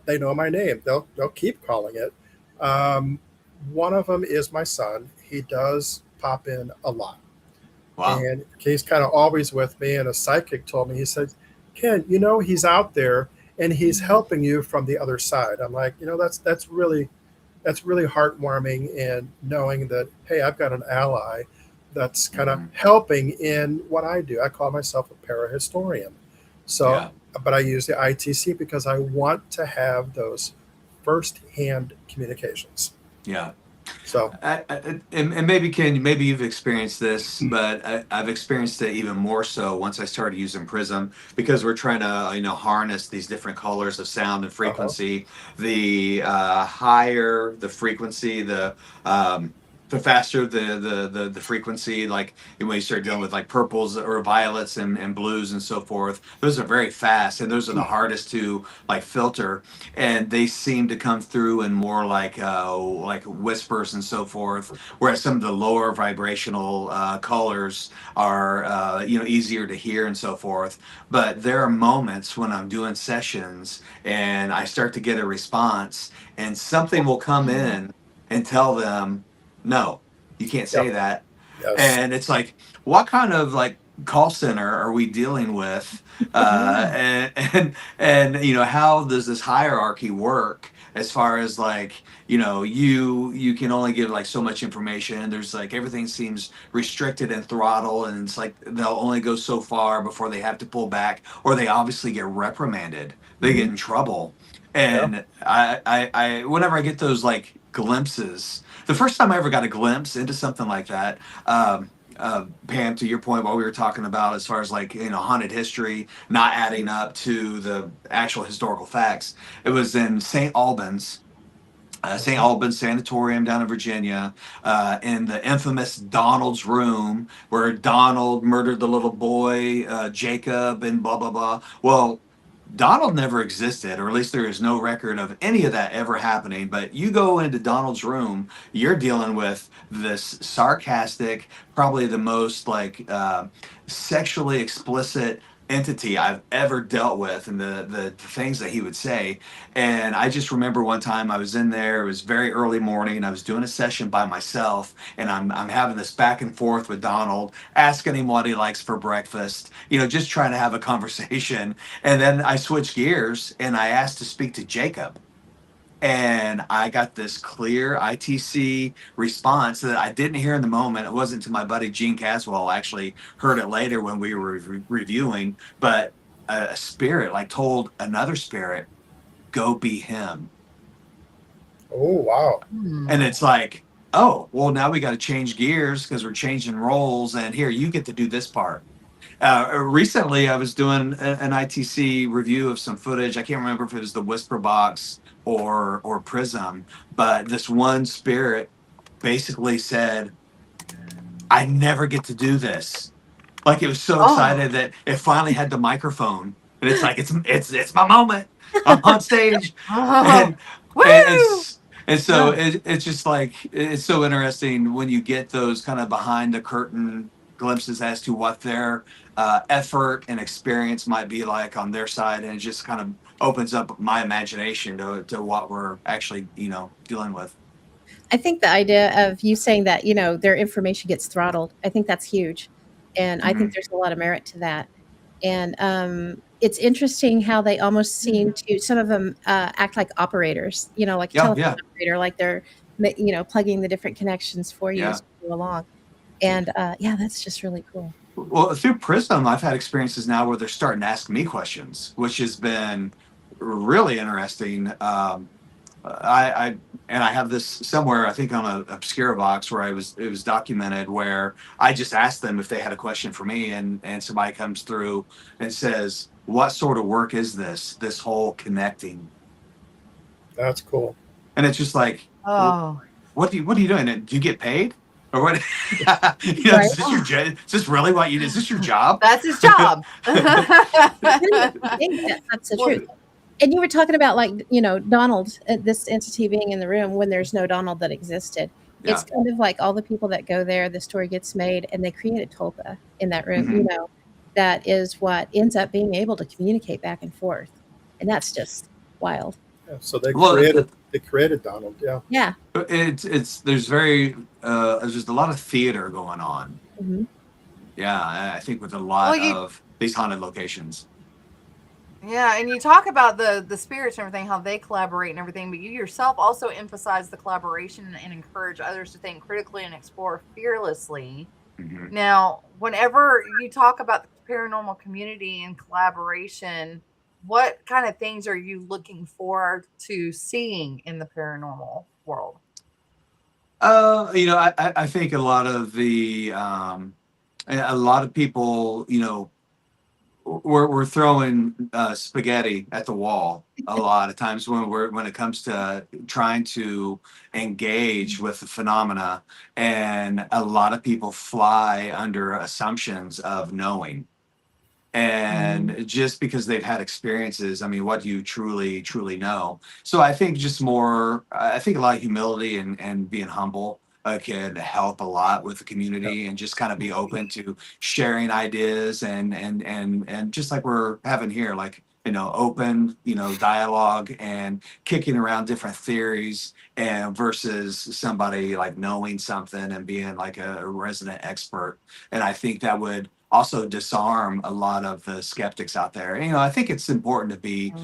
They know my name. They'll keep calling it. Um, one of them is my son. He does pop in a lot, Wow. and he's kind of always with me. And a psychic told me, he said, "Ken, he's out there and he's helping you from the other side." I'm like, that's really heartwarming, and knowing that, hey, I've got an ally that's kind of Mhm. helping in what I do. I call myself a parahistorian. So, Yeah. but I use the ITC because I want to have those first-hand communications. Yeah. So And maybe maybe you've experienced this, but I've experienced it even more so once I started using Prism, because we're trying to harness these different colors of sound and uh-huh. frequency. The higher the frequency, the faster the frequency. Like when you start dealing with like purples or violets and blues and so forth, those are very fast, and those are the hardest to like filter, and they seem to come through in more like whispers and so forth. Whereas some of the lower vibrational colors are easier to hear and so forth. But there are moments when I'm doing sessions and I start to get a response, and something will come in and tell them, no, you can't say Yep. that. Yes. And it's like, what kind of like call center are we dealing with? And how does this hierarchy work as far as like you can only give like so much information, and there's like everything seems restricted and throttle, and it's like they'll only go so far before they have to pull back, or they obviously get reprimanded, they get Mhm. in trouble. Yeah. And I whenever I get those like glimpses, the first time I ever got a glimpse into something like that, Pam, to your point, what we were talking about as far as like haunted history not adding up to the actual historical facts, it was in St. Albans. St. Mhm. Albans Sanatorium down in Virginia, in the infamous Donald's room, where Donald murdered the little boy, Jacob, and blah, blah, blah. Well, Donald never existed, or at least there is no record of any of that ever happening. But you go into Donald's room, you're dealing with this sarcastic, probably the most like sexually explicit entity I've ever dealt with, and the things that he would say. And I just remember one time I was in there, it was very early morning, I was doing a session by myself, and I'm having this back and forth with Donald, asking him what he likes for breakfast, just trying to have a conversation. And then I switched gears and I asked to speak to Jacob. And I got this clear ITC response that I didn't hear in the moment. It wasn't to my buddy Gene Caswell. I actually heard it later when we were reviewing. But a spirit like told another spirit, go be him. Oh wow. And it's like, oh, well, now we got to change gears because we're changing roles. And here, you get to do this part. Recently, I was doing an ITC review of some footage. I can't remember if it was the Whisper Box or Prism, but this one spirit basically said, "I never get to do this." Like it was so Oh. excited that it finally had the microphone, and it's like it's my moment. I'm on stage, Oh. and and Woo! it's and so it's just like it's so interesting when you get those kind of behind the curtain glimpses as to what their effort and experience might be like on their side, and it just kind of opens up my imagination to what we're actually dealing with. I think the idea of you saying that, their information gets throttled, I think that's huge. And I think Mhm. there's a lot of merit to that. And it's interesting how they almost seem to, some of them act like operators, like a Yeah, telephone yeah, operator, like they're, plugging the different connections for you yeah. as you go along. And yeah, that's just really cool. Well, through Prism, I've had experiences now where they're starting to ask me questions, which has been really interesting. I and I have this somewhere, I think on a Obscura Vox, where it was documented where I just asked them if they had a question for me, and somebody comes through and says, "What sort of work is this? This whole connecting?" That's cool. And it's just like, well, Oh. what are you doing? Do you get paid? Or what? Right. Is this your job? Is this really what you do? Is this your job? That's his job. I think that's the Well, truth. And you were talking about like, Donald, this entity being in the room when there's no Donald that existed. It's yeah. kind of like all the people that go there, the story gets made, and they create a tulpa in that room, Mhm. that is what ends up being able to communicate back and forth. And that's just wild. Yeah, so they Well, created Donald. Yeah. Yeah. it's there's just a lot of theater going on. Hmm. Yeah, I think with a Well, lot you of these haunted locations. yeah, and you talk about the spirits and everything, how they collaborate and everything, but you yourself also emphasize the collaboration and encourage others to think critically and explore fearlessly. Mhm. Now, whenever you talk about the paranormal community and collaboration, what kind of things are you looking forward to seeing in the paranormal world? I think a lot of people, we're throwing spaghetti at the wall a lot of times when it comes to trying to engage with the phenomena, and a lot of people fly under assumptions of knowing. And just because they've had experiences, I mean, what do you truly know? So I think I think a lot of humility and being humble can help a lot with the community, and just kind of be open to sharing ideas, and just like we're having here, like, open, dialogue, and kicking around different theories, and versus somebody like knowing something and being like a resident expert. And I think that would also disarm a lot of the skeptics out there. I think it's important to be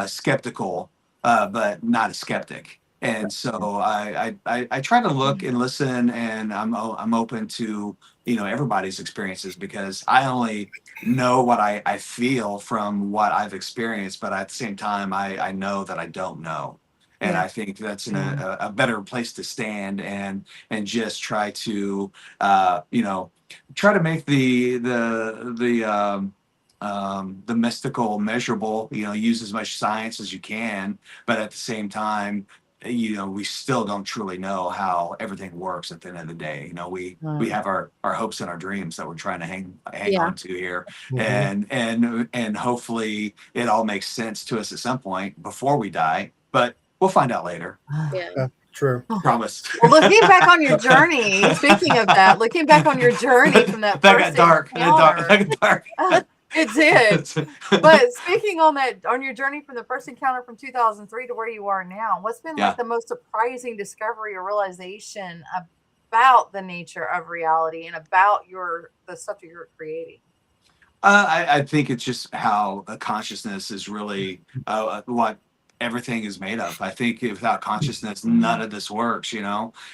skeptical, but not a skeptic. And so I try to look and listen, and I'm open to everybody's experiences, because I only know what I feel from what I've experienced, but at the same time I know that I don't know. And Yeah. I think that's a better place to stand, and just try to try to make the mystical measurable. Use as much science as you can, but at the same time, we still don't truly know how everything works at the end of the day. We have our hopes and our dreams that we're trying to hang Yeah. on to here. Mhm. And hopefully it all makes sense to us at some point before we die, but we'll find out later. Yeah. True. Promise. Well, looking back on your journey, speaking of that, looking back on your journey from that That first got dark. encounter, That got dark. it did. But speaking on your journey from the first encounter from 2003 to where you are now, what's been Yeah. like the most surprising discovery or realization about the nature of reality and about the stuff that you're creating? I think it's just how a consciousness is really what everything is made of. I think without consciousness, none of this works,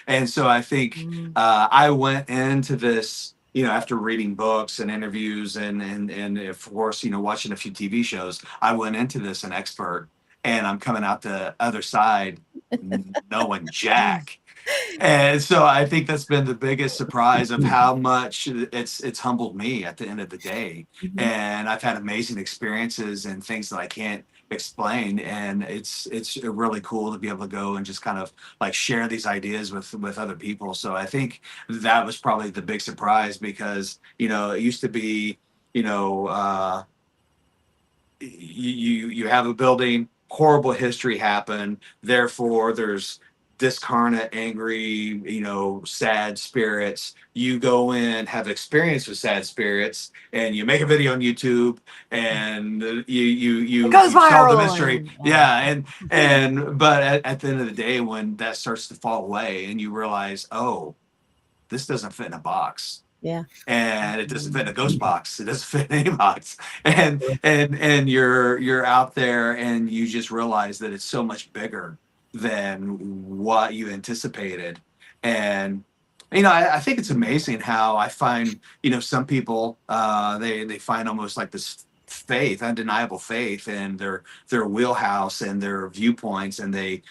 And so I think I went into this, after reading books and interviews, and of course, watching a few TV shows. I went into this an expert, and I'm coming out the other side knowing jack. And so I think that's been the biggest surprise of how much it's humbled me at the end of the day. And I've had amazing experiences and things that I can't explain. And it's really cool to be able to go and just kind of like share these ideas with other people. So I think that was probably the big surprise, because, it used to be, you have a building, horrible history happened, therefore there's discarnate, angry, sad spirits. You go in, have experience with sad spirits, and you make a video on YouTube, and you It goes solve the viral. mystery. Yeah, but at the end of the day, when that starts to fall away, and you realize, oh, this doesn't fit in a box. Yeah. And it doesn't fit in a ghost box. It doesn't fit in any box. And you're out there, and you just realize that it's so much bigger than what you anticipated. And I think it's amazing how I find, some people they find almost like this undeniable faith in their wheelhouse and their viewpoints, and they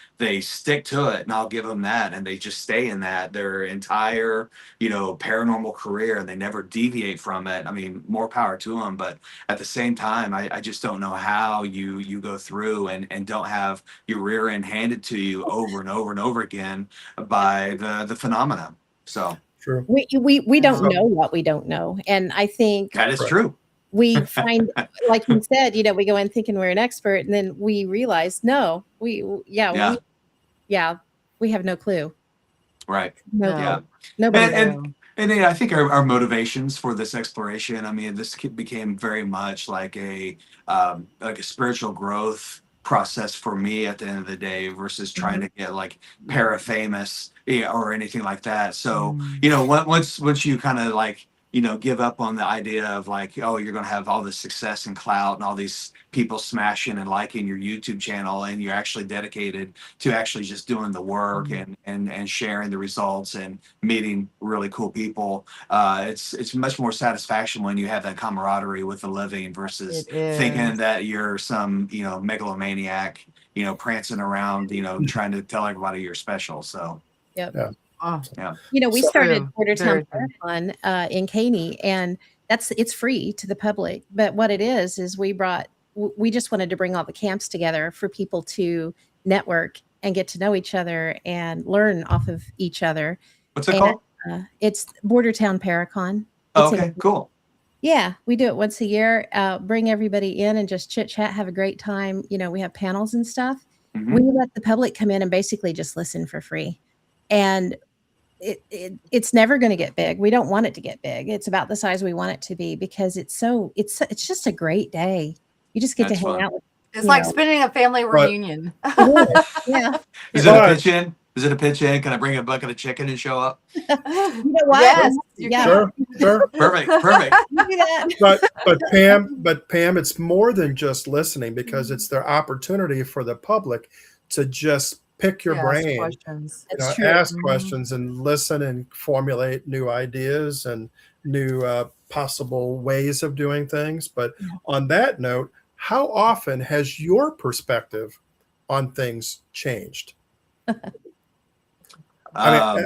stick to it, and I'll give them that, and they just stay in that their entire paranormal career, and they never deviate from it. I mean, more power to them, but at the same time, I just don't know how you go through and don't have your rear end handed to you over and over and over again by the phenomena. So True. We don't know what we don't know, and I think that is true. we find, like you said, we go in thinking we're an expert, and then we realize, no, we have no clue. Right. No, Yeah. nobody. And I think our motivations for this exploration, I mean, this became very much like a spiritual growth process for me at the end of the day, versus trying to get like para-famous or anything like that. So, once you kind of like, give up on the idea of like, oh, you're going to have all this success and clout and all these people smashing and liking your YouTube channel, and you're actually dedicated to actually just doing the work and sharing the results and meeting really cool people. It's much more satisfaction when you have that camaraderie with the living, versus thinking that you're some, megalomaniac, prancing around, trying to tell everybody you're special. So. Yep. Yeah. Oh, You know, we So- started True. Border Town Very true. Marathon in Caney, and it's free to the public. But what it is we just wanted to bring all the camps together for people to network and get to know each other and learn off of each other. What's it And called? it's Border Town Paracon. Oh, It's in- okay, cool. Yeah, we do it once a year. Bring everybody in and just chit chat, have a great time. You know, we have panels and stuff. Mhm. We let the public come in and basically just listen for free. And it's never going to get big. We don't want it to get big. It's about the size we want it to be because it's just a great day. You just get That's to hang fun. out with. It's you like know. spending a family reunion. Yeah. Is it a But- pitch in? Is it a pitch in? Can I bring a bucket of chicken and show up? You know what? Yes, you Yeah. Sure, sure. Perfect, perfect. You do that. But Pam, it's more than just listening because it's their opportunity for the public to just pick your Yes, brain, questions. That's true. ask Mhm. questions and listen and formulate new ideas and new possible ways of doing things. But Yeah. on that note, how often has your perspective on things changed? I mean, Um,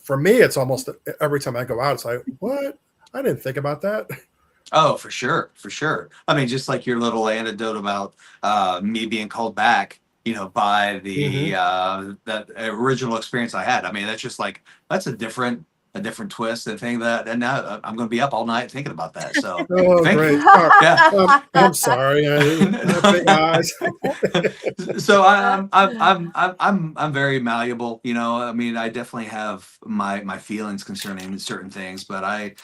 for me, it's almost every time I go out, it's like, what? I didn't think about that. Oh, for sure, for sure. I mean, just like your little anecdote about me being called back, by the that original experience I had. I mean, that's just like that's a different twist and thing and now I'm going to be up all night thinking about that. So Oh, thank great. you. Yeah. I'm sorry. I have big eyes. So I'm very malleable. I mean, I definitely have my feelings concerning certain things, but I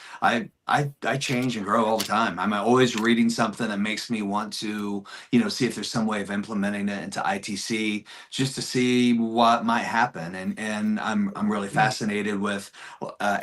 change and grow all the time. I'm always reading something that makes me want to, see if there's some way of implementing it into ITC just to see what might happen. And I'm really fascinated with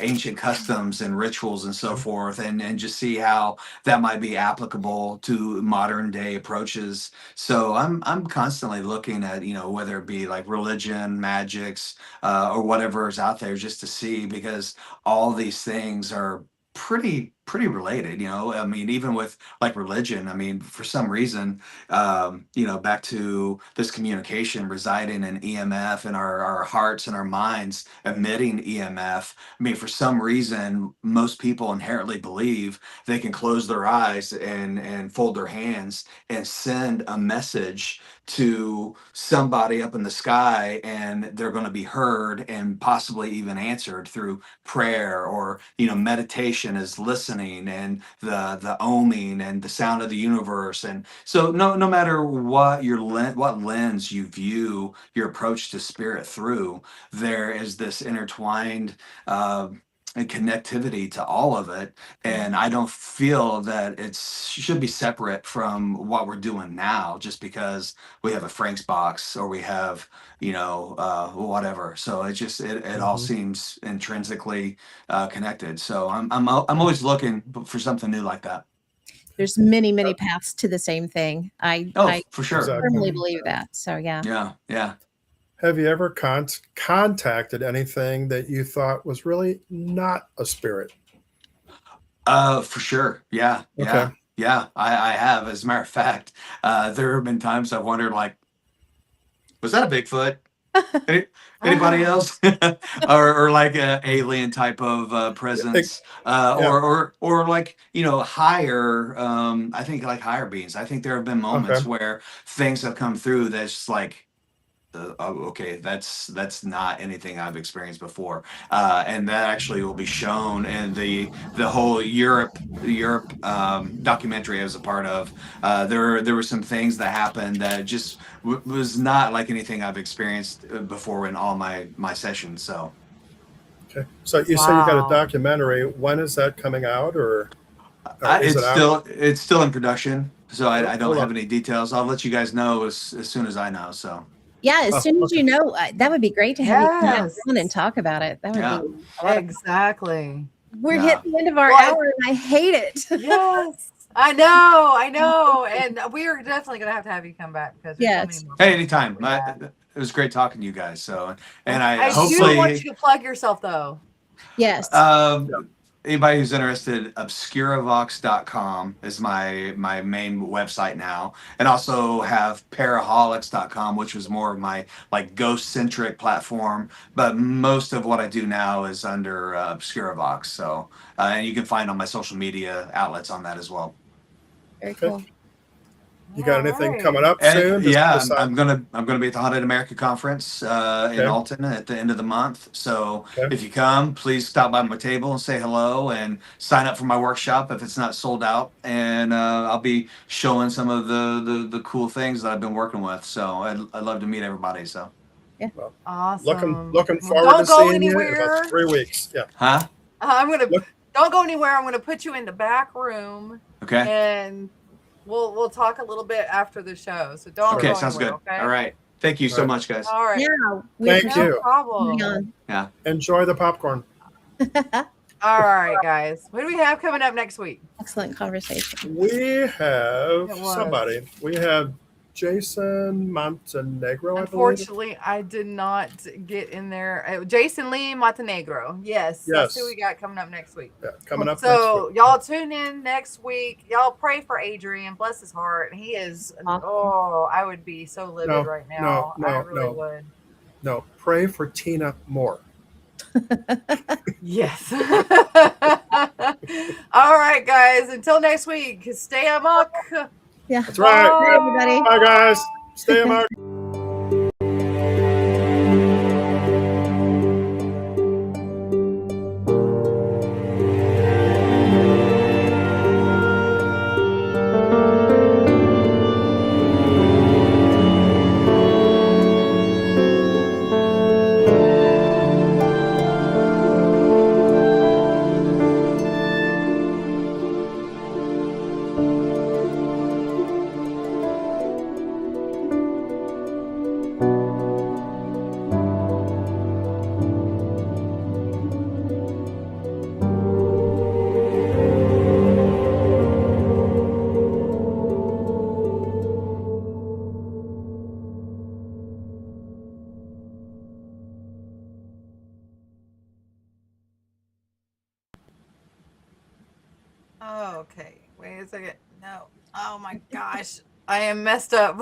ancient customs and rituals and so forth, and just see how that might be applicable to modern day approaches. So I'm constantly looking at, whether it be like religion, magics, or whatever is out there just to see, because all these things are pretty related. I mean, even with like religion, I mean, for some reason, back to this communication residing in EMF and our hearts and our minds emitting EMF. I mean, for some reason, most people inherently believe they can close their eyes and fold their hands and send a message to somebody up in the sky, and they're going to be heard and possibly even answered through prayer, or meditation is listening, and the oming and the sound of the universe. And so no matter what what lens you view your approach to spirit through, there is this intertwined and connectivity to all of it. And I don't feel that it should be separate from what we're doing now just because we have a Frank's box or we have whatever. So it all seems intrinsically connected. So I'm always looking for something new like that. There's many paths to the same thing. I For sure. Exactly. firmly believe that. So yeah. Yeah. Have you ever contacted anything that you thought was really not a spirit? For sure. Yeah. Okay. Yeah. I have. As a matter of fact, there have been times I've wondered, like, was that a Bigfoot? Anybody else? or like an alien type of presence, or like higher. I think like higher beings. I think there have been moments where things have come through that's just like, okay, that's not anything I've experienced before, and that actually will be shown in the whole Europe documentary I was a part of. There were some things that happened that just was not like anything I've experienced before in all my sessions. So Okay. So you say you got Wow. a documentary. When is that coming out, or is it out? it's still in production, so I don't Hold have on. any details. I'll let you guys know as soon as I know. So Yeah, as soon as you know, that would be great to have you come Yes. on and talk about it. That would Yeah. be a lot of- Exactly. We're Yeah. hitting the end of our Well, hour, and I hate it. Yes. I know. And we are definitely going to have you come back because there's so Yes. many more hey, things anytime. we have. It was great talking to you guys. So, and I I do hopefully want you to plug yourself though. Yes. Um, anybody who's interested, obscuravox.com is my main website now, and also have paraholics.com, which was more of my like ghost centric platform. But most of what I do now is under Obscura Vox. So and you can find on my social media outlets on that as well. Very Okay. cool. You got anything Alright. coming up And soon? yeah, Besides- I'm gonna be at the Haunted America conference in Okay. Alton at the end of the month. So Okay. if you come, please stop by my table and say hello and sign up for my workshop if it's not sold out. And I'll be showing some of the cool things that I've been working with. So I'd love to meet everybody. So Awesome. Looking Well, forward to don't go seeing you in anywhere. about 3 weeks. Yeah. huh? Don't go anywhere. I'm gonna put you in the back room, Okay. and we'll talk a little bit after the show. So don't Okay. go Sounds good. anywhere, okay? All right. Thank you so All right. much, guys. All right. Yeah, we Thank appreciate you. No problem. you on. Enjoy the popcorn. All right, guys. What do we have coming up next week? Excellent conversation. We have It was. somebody. We have Jason Montenegro, I believe. Unfortunately, I did not get in there. Jason Lee Montenegro. Yes, that's who Yes. we got coming up next week. Yeah, coming up So next week. y'all tune in next week. Y'all pray for Adrian. Bless his heart. He is. Awesome. Oh, I would be so livid No, right now. no, I no, really no. would. No, pray for Tina Moore. Yes. All right, guys. Until next week, stay amok. Yeah. That's right. Bye, everybody. Bye, guys. Stay amok. Okay. Wait a second. No. Oh my gosh. I am messed up.